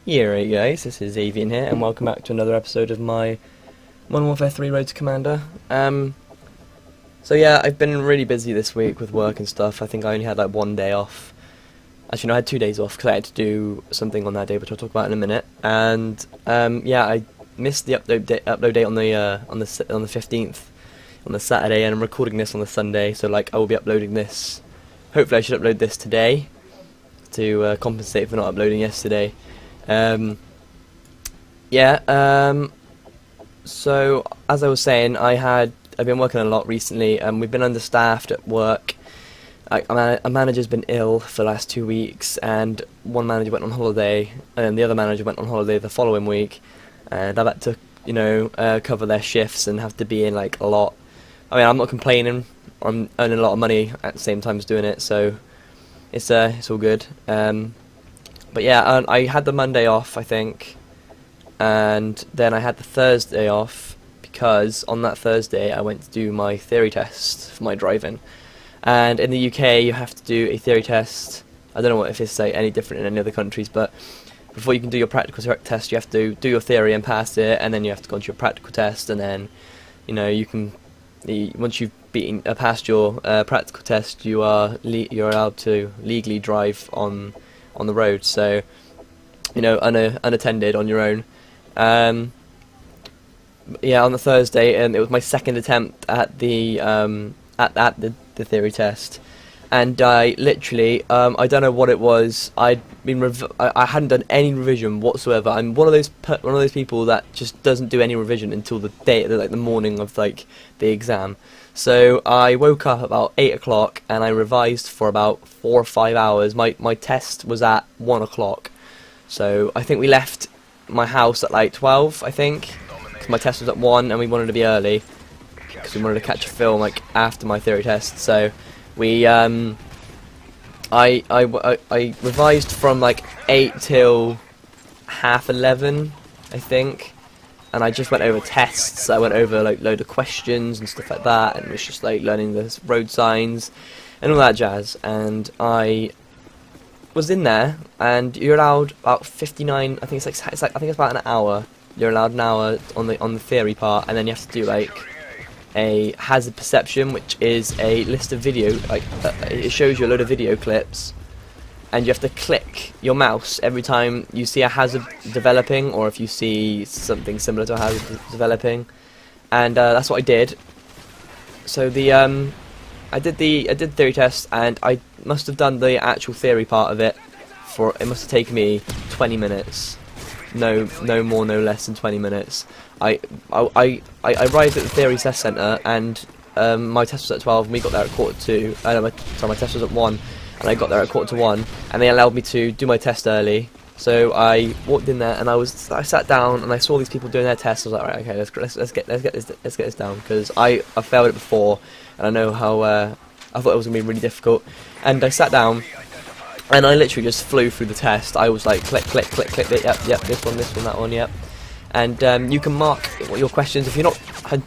Yeah, right guys, this is Xavient here, and welcome back to another episode of my Modern Warfare 3 Road to Commander. So yeah, I've been really busy this week with work and stuff. I think I only had like one day off. Actually, no, I had 2 days off because I had to do something on that day, which I'll talk about in a minute. And yeah, I missed the upload date on the 15th, on the Saturday, and I'm recording this on the Sunday. So like, I will be uploading this. Hopefully, I should upload this today to compensate for not uploading yesterday. So as I was saying, I've been working a lot recently, and we've been understaffed at work. A manager's been ill for the last 2 weeks, and one manager went on holiday, and the other manager went on holiday the following week, and I've had to, cover their shifts and have to be in like a lot. I mean, I'm not complaining. I'm earning a lot of money at the same time as doing it, so it's all good. But yeah, I had the Monday off, I think, and then I had the Thursday off because on that Thursday I went to do my theory test for my driving. And in the UK you have to do a theory test. I don't know if it's like any different in any other countries, but before you can do your practical test you have to do your theory and pass it, and then you have to go on to your practical test, and then once you've passed your practical test, you're allowed to legally drive on the road, so unattended on your own. Yeah, on the Thursday, and it was my second attempt at the theory test, and I literally I don't know what it was. I hadn't done any revision whatsoever. I'm one of those people that just doesn't do any revision until the day, like the morning of like the exam. So I woke up about 8 o'clock and I revised for about 4 or 5 hours. My test was at 1 o'clock, so I think we left my house at like 12. I think because my test was at 1 and we wanted to be early because we wanted to catch a film like after my theory test. So we I revised from like 8 till half 11, I think. And I just went over tests. I went over like load of questions and stuff like that, and was just like learning the road signs and all that jazz. And I was in there, and you're allowed about 59. I think I think it's about an hour. You're allowed an hour on the theory part, and then you have to do like a hazard perception, which is a list of video. Like it shows you a load of video clips, and you have to click your mouse every time you see a hazard developing, or if you see something similar to a hazard developing, and that's what I did. So I did the theory test, and I must have done the actual theory part of it. It must have taken me 20 minutes, no more, no less than 20 minutes. I arrived at the theory test centre, and my test was at 12, and we got there at 1:45. My test was at 1. And I got there at 1:45, and they allowed me to do my test early. So I walked in there, and I sat down, and I saw these people doing their tests. I was like, right, okay, let's get this down, because I failed it before, and I know how I thought it was gonna be really difficult. And I sat down, and I literally just flew through the test. I was like, click, yep, this one, that one, yep. And you can mark your questions if you're not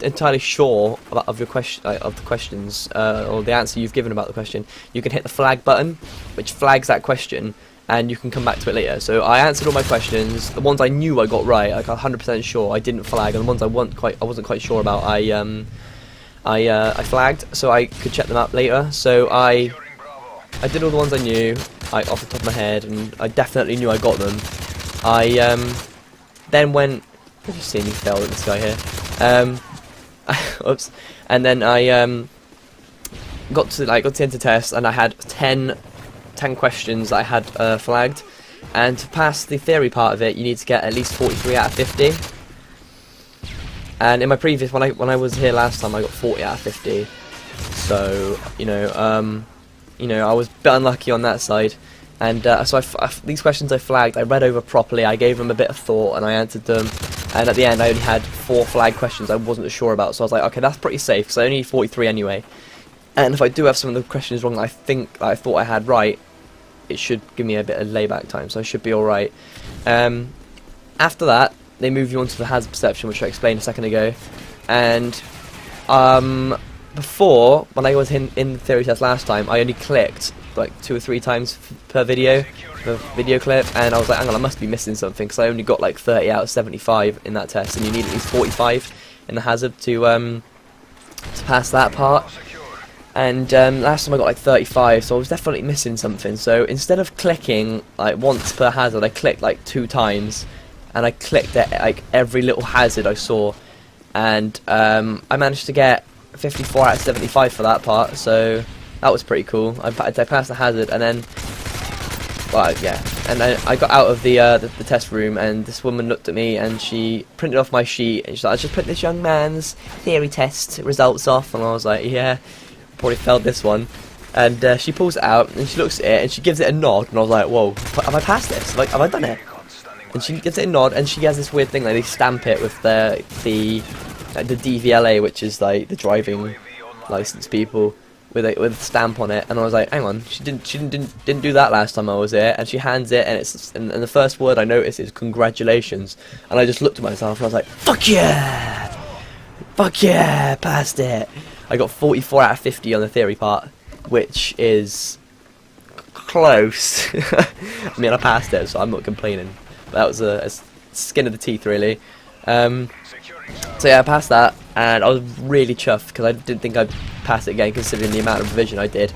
entirely sure of the questions or the answer you've given about the question. You can hit the flag button, which flags that question, and you can come back to it later. So I answered all my questions. The ones I knew I got right, like 100% sure, I didn't flag, and the ones I wasn't quite sure about, I flagged, so I could check them out later. So I did all the ones I knew, off the top of my head, and I definitely knew I got them. I then went. I just seen me fail at this guy here. Oops. And then I got to the end of the test, and I had 10 questions that I had flagged. And to pass the theory part of it, you need to get at least 43 out of 50. And in my previous, when I was here last time, I got 40 out of 50. So I was a bit unlucky on that side. And so these questions I flagged, I read over properly, I gave them a bit of thought, and I answered them. And at the end I only had 4 flagged questions I wasn't sure about, so I was like, okay, that's pretty safe, because I only need 43 anyway. And if I do have some of the questions wrong that I thought I had right, it should give me a bit of layback time, so I should be alright. After that, they move you on to the hazard perception, which I explained a second ago. And before, when I was in the theory test last time, I only clicked like 2 or 3 times per video, the video clip, and I was like, hang on, I must be missing something, because I only got like 30 out of 75 in that test, and you need at least 45 in the hazard to pass that part. And last time I got like 35, so I was definitely missing something. So instead of clicking like once per hazard, I clicked like 2 times, and I clicked at like every little hazard I saw, and I managed to get 54 out of 75 for that part. So that was pretty cool. I passed the hazard, and then, well, yeah, and then I got out of the test room, and this woman looked at me, and she printed off my sheet, and she's like, I just put this young man's theory test results off, and I was like, yeah, probably failed this one. And she pulls it out, and she looks at it, and she gives it a nod, and I was like, whoa, have I passed this? Like, have I done it? And she gives it a nod, and she has this weird thing, like, they stamp it with the DVLA, which is like the driving license people, with a stamp on it. And I was like, hang on, she didn't do that last time I was here. And she hands it, and and the first word I noticed is congratulations. And I just looked at myself, and I was like, fuck yeah, passed it. I got 44 out of 50 on the theory part, which is close. I mean, I passed it, so I'm not complaining. But that was a skin of the teeth, really. So yeah, I passed that, and I was really chuffed, because I didn't think I'd pass it again, considering the amount of revision I did.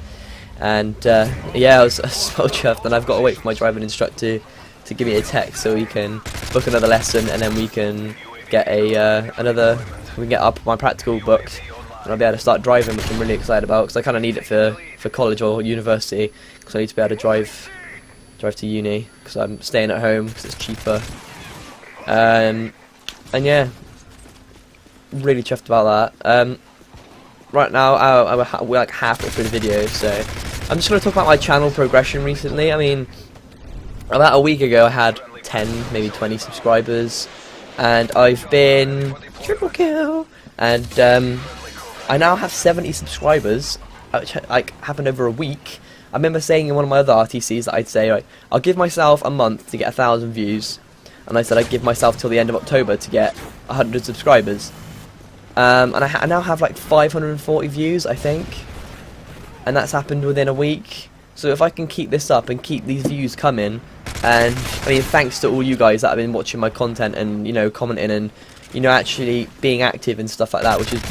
And yeah, I was so chuffed, and I've got to wait for my driving instructor to give me a text so we can book another lesson, and then we can get we can get up my practical booked, and I'll be able to start driving, which I'm really excited about, because I kind of need it for college or university, because I need to be able to drive to uni, because I'm staying at home because it's cheaper. And yeah, really chuffed about that. Right now, we're like halfway through the video, so I'm just going to talk about my channel progression recently. I mean, about a week ago I had 10, maybe 20 subscribers, and I've been triple kill, and I now have 70 subscribers, which like happened over a week. I remember saying in one of my other RTCs that I'd say, like, I'll give myself a month to get 1,000 views, and I said I'd give myself till the end of October to get 100 subscribers. And I now have like 540 views, I think, and that's happened within a week. So if I can keep this up and keep these views coming, and I mean, thanks to all you guys that have been watching my content and, you know, commenting and, you know, actually being active and stuff like that, which is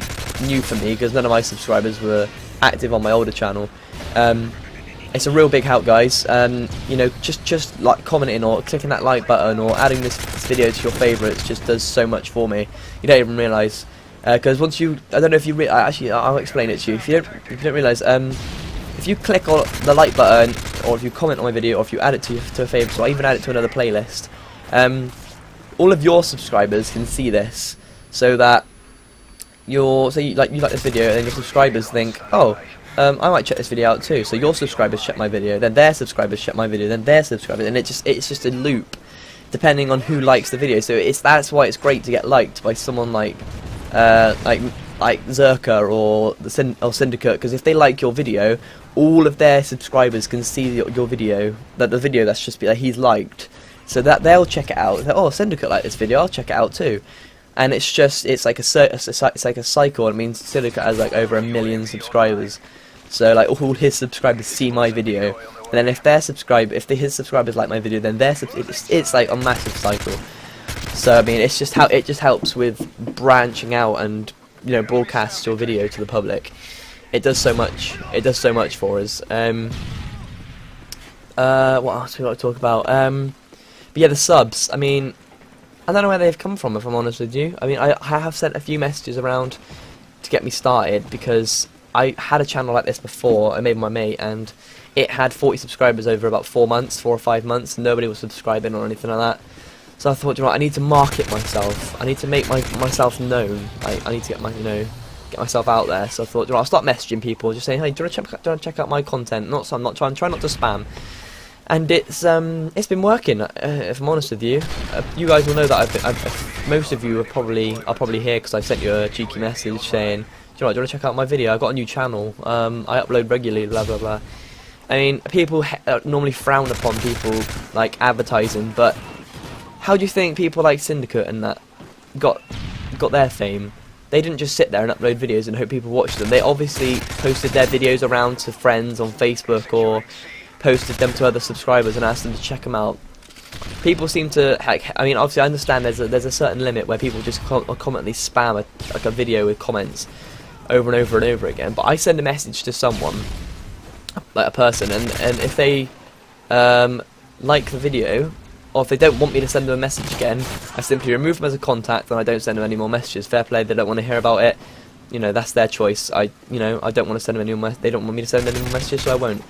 new for me because none of my subscribers were active on my older channel. It's a real big help, guys. You know, just like commenting or clicking that like button or adding this video to your favourites just does so much for me. You don't even realise. Because once you, I don't know if you actually, I'll explain it to you. If you don't realise, if you click on the like button, or if you comment on my video, or if you add it to a favourite, or even add it to another playlist, all of your subscribers can see this, so that you like this video, and then your subscribers think, oh, I might check this video out too. So your subscribers check my video, then their subscribers check my video, then their subscribers, and it's just a loop, depending on who likes the video. So that's why it's great to get liked by someone like Zerka or Syndicate, because if they like your video, all of their subscribers can see your video, that the video that's just he's liked, so that they'll check it out. Oh, Syndicate liked this video, I'll check it out too. And it's like a cycle. I mean, Syndicate has like over 1 million subscribers, so like all his subscribers see my video, and then if his subscribers like my video, then it's like a massive cycle. So I mean, it just helps with branching out and, you know, broadcast your video to the public. It does so much. It does so much for us. What else do we like to talk about? But yeah, the subs. I mean, I don't know where they've come from, if I'm honest with you. I mean, I have sent a few messages around to get me started, because I had a channel like this before. I made my mate, and it had 40 subscribers over about 4 or 5 months. Nobody was subscribing or anything like that. So I thought, you know what, I need to market myself. I need to make myself known. I need to get get myself out there. So I thought, you know, I'll start messaging people, just saying, hey, do you want to check out my content? I'm trying not to spam. And it's been working. If I'm honest with you, you guys will know that most of you are probably here because I sent you a cheeky message saying, do you want to check out my video? I've got a new channel. I upload regularly. Blah blah blah. I mean, people normally frown upon people like advertising, but how do you think people like Syndicate and that got their fame? They didn't just sit there and upload videos and hope people watched them. They obviously posted their videos around to friends on Facebook, or posted them to other subscribers and asked them to check them out. People seem to, I mean, obviously I understand there's a certain limit where people just constantly spam a video with comments over and over and over again. But I send a message to someone, like a person, and if they like the video, or if they don't want me to send them a message again, I simply remove them as a contact and I don't send them any more messages. Fair play, they don't want to hear about it. You know, that's their choice. I don't want to send them any more. They don't want me to send them any more messages, so I won't.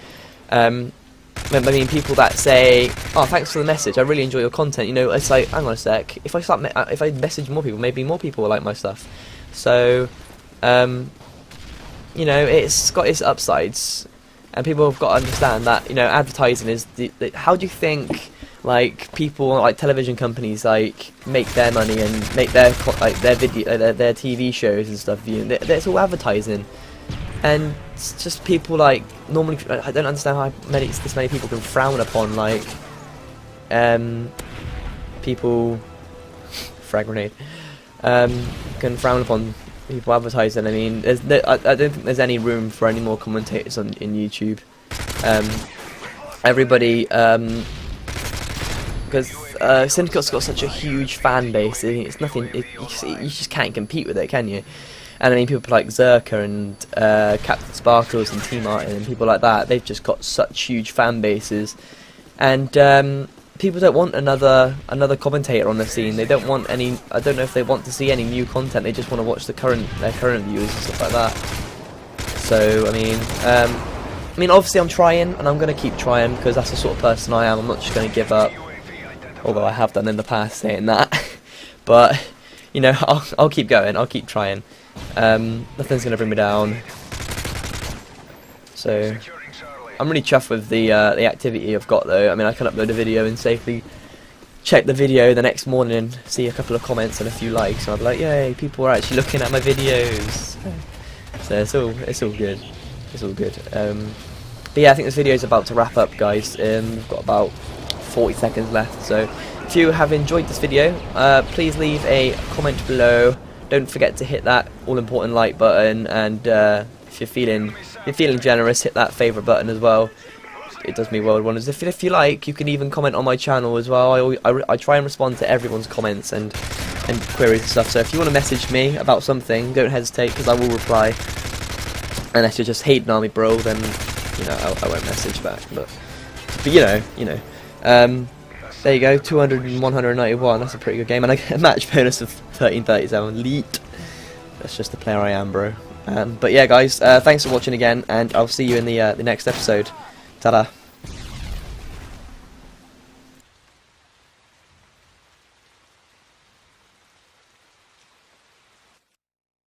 I mean, people that say, "Oh, thanks for the message. I really enjoy your content." You know, it's like, hang on a sec. If I message more people, maybe more people will like my stuff. So, you know, it's got its upsides, and people have got to understand that. You know, advertising is how do you think like people like television companies like make their money and make their video their TV shows and stuff? You know, it's all advertising. And it's just people like normally. I don't understand how this many people can frown upon like people frag grenade can frown upon people advertising. I mean, I don't think there's any room for any more commentators in YouTube. Everybody because Syndicate's got such a huge fan base. It's nothing. You just can't compete with it, can you? And I mean, people like Zerka and Captain Sparkles and Team Martin and people like that, they've just got such huge fan bases. And people don't want another commentator on the scene. They don't want any. I don't know if they want to see any new content. They just want to watch their current viewers and stuff like that. So I mean, obviously I'm trying, and I'm going to keep trying because that's the sort of person I am. I'm not just going to give up, although I have done in the past saying that. But you know, I'll keep going. I'll keep trying. Nothing's going to bring me down. So I'm really chuffed with the activity I've got though. I mean, I can upload a video and safely check the video the next morning and see a couple of comments and a few likes, and I'll be like, yay, people are actually looking at my videos. So it's all good. It's all good. But yeah, I think this video is about to wrap up, guys. We've got about 40 seconds left. So if you have enjoyed this video, please leave a comment below. Don't forget to hit that all-important like button, and if you're feeling generous, hit that favourite button as well. It does me world wonders. If you like, you can even comment on my channel as well. I try and respond to everyone's comments and queries and stuff. So if you want to message me about something, don't hesitate, because I will reply. Unless you're just hating on me, bro, then you know I won't message back. But you know. There you go, 200 and 191, that's a pretty good game, and I get a match bonus of 1337, elite. That's just the player I am, bro. But yeah, guys, thanks for watching again, and I'll see you in the next episode. Ta-da.